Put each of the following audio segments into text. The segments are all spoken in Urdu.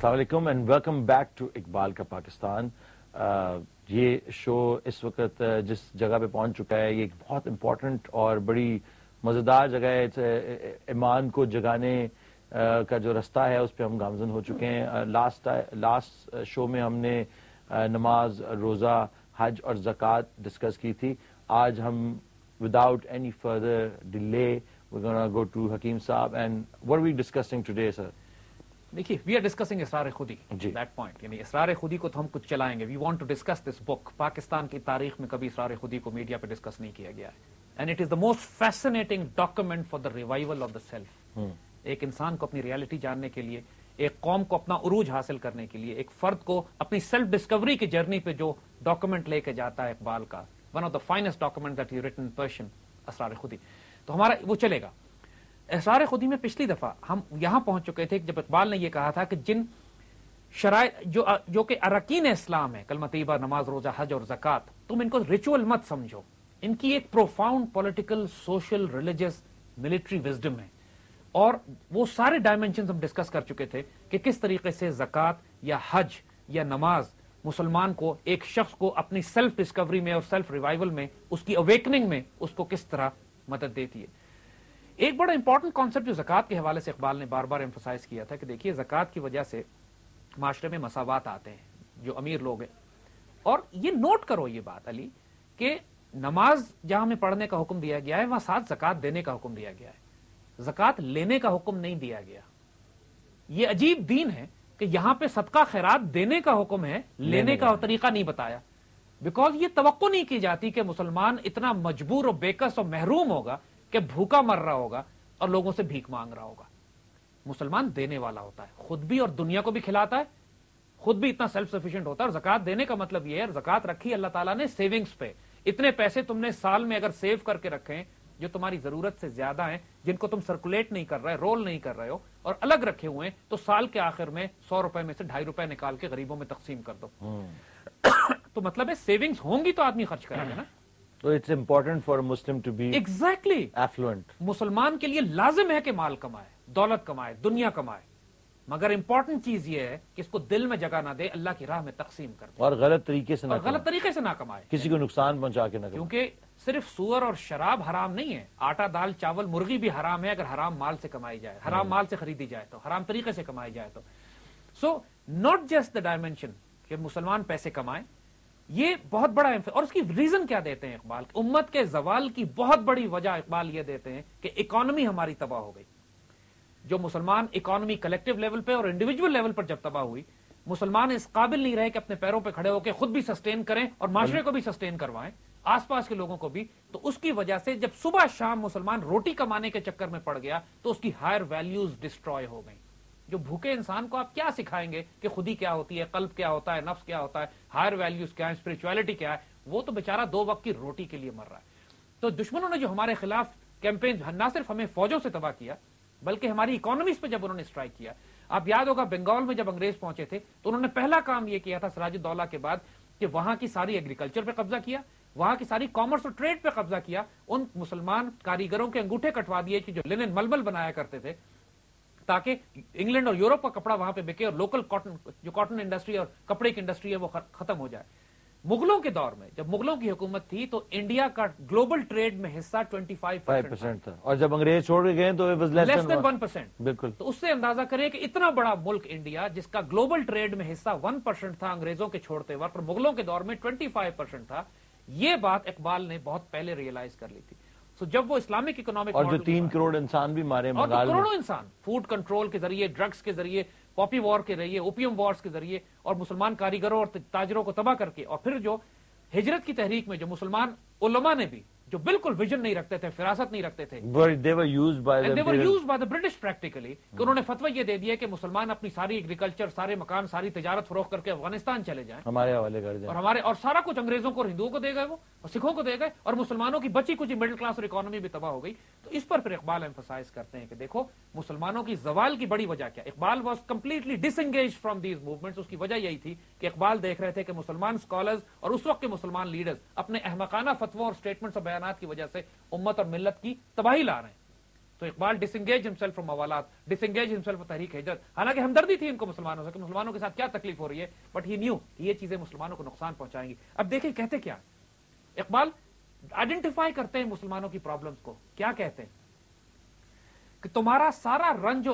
السلام علیکم and welcome back to Iqbal کا پاکستان. یہ شو اس وقت جس جگہ پہ پہنچ چکا ہے یہ ایک بہت امپورٹنٹ اور بڑی مزیدار جگہ ہے. ایمان کو جگانے کا جو رستہ ہے اس پہ ہم گامزن ہو چکے ہیں. لاسٹ شو میں ہم نے نماز، روزہ، حج اور زکوٰۃ ڈسکس کی تھی. آج ہم without any further delay we're gonna go to حکیم صاحب. and what are we discussing today, sir? دیکھیے وی آر ڈسکسنگ اسرار خودی. دیٹ پوائنٹ یعنی اسرار خودی کو تو ہم کچھ چلائیں گے. We want to discuss this book. Pakistan کی تاریخ میں کبھی اسرار خودی کو میڈیا پہ ڈسکس نہیں کیا گیا ہے. And it is the most fascinating document for the revival of the self. ایک انسان کو اپنی ریالٹی جاننے کے لیے، ایک قوم کو اپنا عروج حاصل کرنے کے لیے، ایک فرد کو اپنی سیلف ڈسکوری کی جرنی پہ جو ڈاکومنٹ لے کے جاتا ہے اقبال کا، one of the finest document that he written in Persian, Asrar Khudi. تو ہمارا وہ چلے گا. اسرار خودی میں پچھلی دفعہ ہم یہاں پہنچ چکے تھے جب اقبال نے یہ کہا تھا کہ جن شرائط جو کہ اراکین اسلام ہے، کلمہ طیبہ، نماز، روزہ، حج اور زکوٰۃ، تم ان کو ریچول مت سمجھو. ان کی ایک profound political, social, religious, military wisdom ہے. اور وہ سارے ڈائمینشنز ہم ڈسکس کر چکے تھے کہ کس طریقے سے زکوٰۃ یا حج یا نماز مسلمان کو، ایک شخص کو اپنی سیلف ڈسکوری میں اور سیلف ریوائول میں، اس کی اویکننگ میں اس کو کس طرح مدد دیتی ہے. ایک بڑا امپورٹنٹ کانسیپٹ جو زکوٰۃ کے حوالے سے اقبال نے بار بار ایمفسائز کیا تھا کہ دیکھیے زکوٰۃ کی وجہ سے معاشرے میں مساوات آتے ہیں جو امیر لوگ ہیں. اور یہ نوٹ کرو یہ بات علی کہ نماز جہاں ہمیں پڑھنے کا حکم دیا گیا ہے وہاں ساتھ زکوٰۃ دینے کا حکم دیا گیا ہے. زکوٰۃ لینے کا حکم نہیں دیا گیا. یہ عجیب دین ہے کہ یہاں پہ صدقہ خیرات دینے کا حکم ہے، لینے کا طریقہ نہیں بتایا. بیکاز یہ توقع نہیں کی جاتی کہ مسلمان اتنا مجبور اور بیکس اور محروم ہوگا کہ بھوکا مر رہا ہوگا اور لوگوں سے بھیک مانگ رہا ہوگا. مسلمان دینے والا ہوتا ہے، خود بھی اور دنیا کو بھی کھلاتا ہے، خود بھی اتنا سیلف سفیشینٹ ہوتا ہے. اور زکوٰۃ دینے کا مطلب یہ ہے، زکوٰۃ رکھی اللہ تعالیٰ نے سیونگز پہ. اتنے پیسے تم نے سال میں اگر سیو کر کے رکھے ہیں جو تمہاری ضرورت سے زیادہ ہیں، جن کو تم سرکولیٹ نہیں کر رہے، رول نہیں کر رہے ہو، اور الگ رکھے ہوئے ہیں، تو سال کے آخر میں 100 روپے میں سے 2.5 روپے نکال کے غریبوں میں تقسیم کر دو. تو مطلب ہے سیونگز ہوں گی تو آدمی خرچ کرے گا نا. So it's important for a Muslim to be exactly affluent. مسلمان کے لیے لازم ہے کہ مال کمائے، دولت کمائے، دنیا کمائے، مگر امپورٹنٹ چیز یہ ہے کہ اس کو دل میں جگہ نہ دے، اللہ کی راہ میں تقسیم کر دے اور غلط طریقے سے نہ اور غلط طریقے سے نہ کمائے، کسی کو نقصان پہنچا کے نہ کمائے. کیونکہ صرف سور اور شراب حرام نہیں ہے، آٹا، دال، چاول، مرغی بھی حرام ہے اگر حرام مال سے کمائی جائے، حرام مال سے خریدی جائے تو، حرام طریقے سے کمائی جائے تو. So not just the dimension کہ مسلمان پیسے کمائیں، یہ بہت بڑا اور اس کی ریزن کیا دیتے ہیں اقبال؟ امت کے زوال کی بہت بڑی وجہ اقبال یہ دیتے ہیں کہ اکانومی ہماری تباہ ہو گئی. جو مسلمان اکانومی کلیکٹیو لیول پہ اور انڈیویجول لیول پر جب تباہ ہوئی، مسلمان اس قابل نہیں رہے کہ اپنے پیروں پہ کھڑے ہو کے خود بھی سسٹین کریں اور معاشرے کو بھی سسٹین کروائیں، آس پاس کے لوگوں کو بھی. تو اس کی وجہ سے جب صبح شام مسلمان روٹی کمانے کے چکر میں پڑ گیا تو اس کی ہائر ویلیوز ڈسٹروائے ہو گئیں. جو بھوکے انسان کو آپ کیا سکھائیں گے کہ خودی کیا ہوتی ہے، قلب کیا ہوتا ہے، نفس کیا ہوتا ہے، ہائر ویلیوز کیا ہے، اسپرچویلٹی کیا ہے؟ وہ تو بیچارہ 2 وقت کی روٹی کے لیے مر رہا ہے. تو دشمنوں نے جو ہمارے خلاف کیمپین نہ صرف ہمیں فوجوں سے تباہ کیا بلکہ ہماری اکانومیز پہ جب انہوں نے اسٹرائک کیا. آپ یاد ہوگا بنگال میں جب انگریز پہنچے تھے تو انہوں نے پہلا کام یہ کیا تھا سراج الدولہ کے بعد کہ وہاں کی ساری ایگریکلچر پہ قبضہ کیا، وہاں کی ساری کامرس اور ٹریڈ پہ قبضہ کیا. ان مسلمان کاریگروں کے انگوٹھے کٹوا دیے کہ جو لینن ململ بنایا کرتے تھے تاکہ انگلینڈ اور یورپ کا کپڑا وہاں پہ بکے اور لوکل کاٹن انڈسٹری اور کپڑے کی انڈسٹری ہے وہ ختم ہو جائے. مغلوں کے دور میں جب مغلوں کی حکومت تھی تو انڈیا کا گلوبل ٹریڈ میں حصہ 25% تھا، اور جب انگریز چھوڑ کے گئے تو لیس دین 1%. بالکل. تو اس سے اندازہ کریں کہ اتنا بڑا ملک انڈیا جس کا گلوبل ٹریڈ میں حصہ 1% تھا انگریزوں کے چھوڑتے وقت، اور مغلوں کے دور میں 25% تھا. یہ بات اقبال نے بہت پہلے ریئلائز کر لی تھی. سو جب وہ اسلامک اکنامک اور جو 3 کروڑ انسان بھی مارے اور کروڑوں انسان فوڈ کنٹرول کے ذریعے، ڈرگز کے ذریعے، پاپی وار کے ذریعے، اوپیم وارز کے ذریعے، اور مسلمان کاریگروں اور تاجروں کو تباہ کر کے، اور پھر جو ہجرت کی تحریک میں جو مسلمان علماء نے بھی جو بالکل ویژن نہیں رکھتے تھے، فراست نہیں رکھتے تھے، they were used by the British practically کہ انہوں نے فتویٰ یہ دے دیا کہ مسلمان اپنی ساری ایگریکلچر، سارے مکان، ساری تجارت فروخت کر کے افغانستان چلے جائیں، ہمارے حوالے کر جائیں، اور سارا کچھ انگریزوں کو اور ہندوؤں کو دے گئے وہ، اور سکھوں کو دے گئے، اور مسلمانوں کی بچی کچھ مڈل کلاس اور اکانومی بھی تباہ ہو گئی. تو اس پر پھر اقبال ایمفسائز کرتے ہیں کہ دیکھو مسلمانوں کی زوال کی بڑی وجہ کیا. Iqbal was completely disengage from these movements. اس کی وجہ یہی تھی کہ اقبال دیکھ رہے تھے کہ مسلمان اسکالرز اور اس وقت کے مسلمان لیڈرز اپنے احمقانہ فتووں اور اسٹیٹمنٹس اور بیانات کی وجہ سے امت اور ملت کی تباہی لا رہے ہیں. تو Iqbal disengage himself from موالات, ڈس انگیج ہمسیلف فرام تحریک ہجرت. حالانکہ ہمدردی تھی ان کو مسلمانوں سے کہ مسلمانوں کے ساتھ کیا تکلیف ہو رہی ہے, بٹ ہی نیو یہ چیزیں مسلمانوں کو نقصان پہنچائیں گی. اب دیکھیں کہتے کیا اقبال, آئیڈینٹیفائی کرتے ہیں مسلمانوں کی پرابلمز کو. کیا کہتے ہیں کہ تمہارا سارا رنج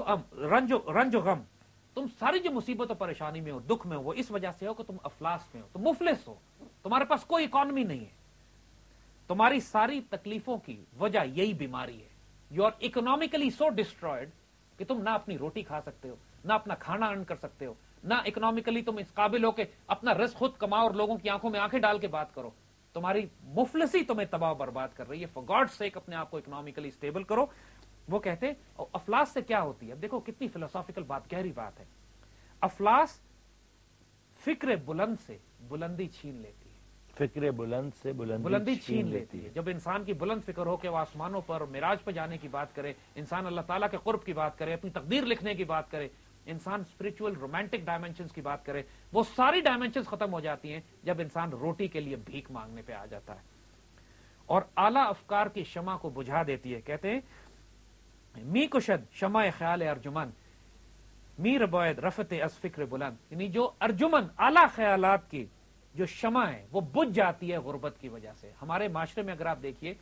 و غم, تم ساری جو مصیبت و پریشانی میں ہو, دکھ میں ہو, وہ اس وجہ سے ہو کہ تم افلاس میں ہو, تم مفلس ہو, تمہارے پاس کوئی اکانومی نہیں ہے. تمہاری ساری تکلیفوں کی وجہ یہی بیماری ہے. You are economically so destroyed کہ تم نہ اپنی روٹی کھا سکتے ہو, نہ اپنا کھانا ارن کر سکتے ہو, نہ اکنامکلی تم اس قابل ہو کہ اپنا رزق خود کماؤ اور لوگوں کی آنکھوں میں آنکھیں ڈال کے بات کرو. تمہاری مفلسی تمہیں تباہ برباد کر رہی ہے. فار گاڈ سیک اپنے آپ کو اکنامکلی اسٹیبل کرو. وہ کہتے افلاس سے کیا ہوتی ہے. اب دیکھو کتنی فلسافیکل بات, گہری بات ہے. افلاس فکر بلند سے بلندی چھین لیتی ہے. فکر بلند سے بلندی چھین لیتی ہے. جب انسان کی بلند فکر ہو کہ وہ آسمانوں پر معراج پہ جانے کی بات کرے, انسان اللہ تعالیٰ کے قرب کی بات کرے, اپنی تقدیر لکھنے کی بات کرے, انسان اسپرچل رومانٹک ڈائمینشنز کی بات کرے, وہ ساری ڈائمینشنز ختم ہو جاتی ہیں جب انسان روٹی کے لیے بھیک مانگنے پہ آ جاتا ہے. اور اعلیٰ افکار کی شمع کو بجھا دیتی ہے. کہتے ہیں می کشد شمع خیال ارجمن می ربوید رفت از فکر بلند, یعنی جو ارجمن اعلیٰ خیالات کی جو شمع ہے وہ بجھ جاتی ہے غربت کی وجہ سے. ہمارے معاشرے میں اگر آپ دیکھیے,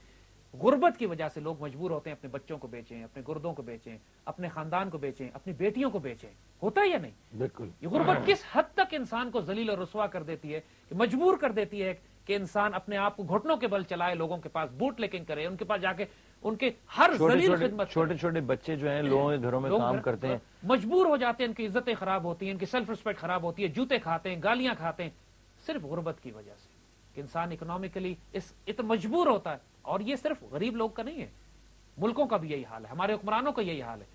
غربت کی وجہ سے لوگ مجبور ہوتے ہیں اپنے بچوں کو بیچیں, اپنے گردوں کو بیچیں, اپنے خاندان کو بیچیں, اپنی بیٹیوں کو بیچیں. ہوتا ہے یا نہیں؟ بالکل. یہ غربت کس حد تک انسان کو ذلیل اور رسوا کر دیتی ہے کہ مجبور کر دیتی ہے کہ انسان اپنے آپ کو گھٹنوں کے بل چلائے, لوگوں کے پاس بوٹ لیکنگ کرے, ان کے پاس جا کے ان کے ہر ذلیل خدمت. چھوٹے چھوٹے بچے جو ہیں لوگوں کے گھروں میں کام کرتے ہیں, مجبور ہو جاتے ہیں, ان کی عزتیں خراب ہوتی ہیں, ان کی سیلف رسپیکٹ خراب ہوتی ہے, جوتے کھاتے ہیں, گالیاں کھاتے ہیں, صرف غربت کی وجہ سے کہ انسان اکنامکلی اتنا مجبور ہوتا ہے. اور یہ صرف غریب لوگ کا نہیں ہے, ملکوں کا بھی یہی حال ہے, ہمارے حکمرانوں کا یہی حال ہے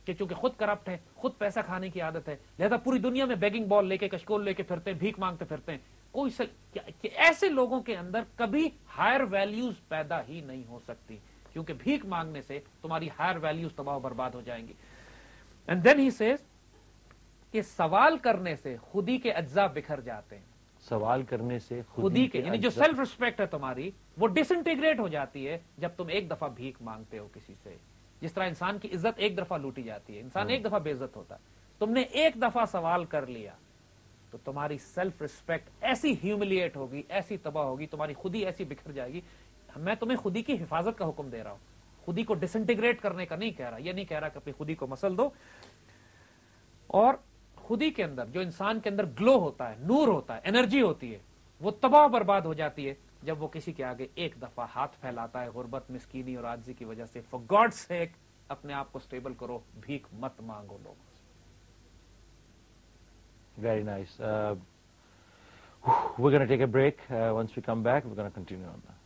کہ چونکہ خود کرپٹ ہے, خود پیسہ کھانے کی عادت ہے, لہذا پوری دنیا میں بیگنگ بال لے کے, کشکول لے کے پھرتے ہیں, بھیک مانگتے پھرتے ہیں. کہ ایسے لوگوں کے اندر کبھی ہائر ویلیوز پیدا ہی نہیں ہو سکتی, کیونکہ بھیک مانگنے سے تمہاری ہائر ویلیوز تباہ و برباد ہو جائیں گی. اینڈ دین ہی سیز کہ سوال کرنے سے خودی کے اجزاء بکھر جاتے ہیں. سوال کرنے سے خودی کے یعنی جو سیلف رسپیکٹ ہے تمہاری وہ ڈس انٹیگریٹ ہو جاتی ہے جب تم ایک دفعہ بھیک مانگتے ہو کسی سے. جس طرح انسان کی عزت ایک دفعہ لوٹی جاتی ہے, انسان ایک دفعہ بے عزت ہوتا ہے. تم نے ایک دفعہ سوال کر لیا تو تمہاری سیلف رسپیکٹ ایسی ہیوملیٹ ہوگی, ایسی تباہ ہوگی, تمہاری خودی ایسی بکھر جائے گی. میں تمہیں خودی کی حفاظت کا حکم دے رہا ہوں, خودی کو ڈس انٹیگریٹ کرنے کا نہیں کہہ رہا. یہ نہیں کہہ رہا کہ اپنی خودی کو مسل دو. اور خودی کے اندر جو انسان کے اندر گلو ہوتا ہے, نور ہوتا ہے, انرجی ہوتی ہے, وہ تباہ برباد ہو جاتی ہے جب وہ کسی کے آگے ایک دفعہ ہاتھ پھیلاتا ہے غربت, مسکینی اور عاجزی کی وجہ سے. فار گاڈ سیک اپنے آپ کو اسٹیبل کرو, بھیک مت مانگو لوگوں سے. Very nice. We're going to take a break. Once we come back, we're going to continue on that.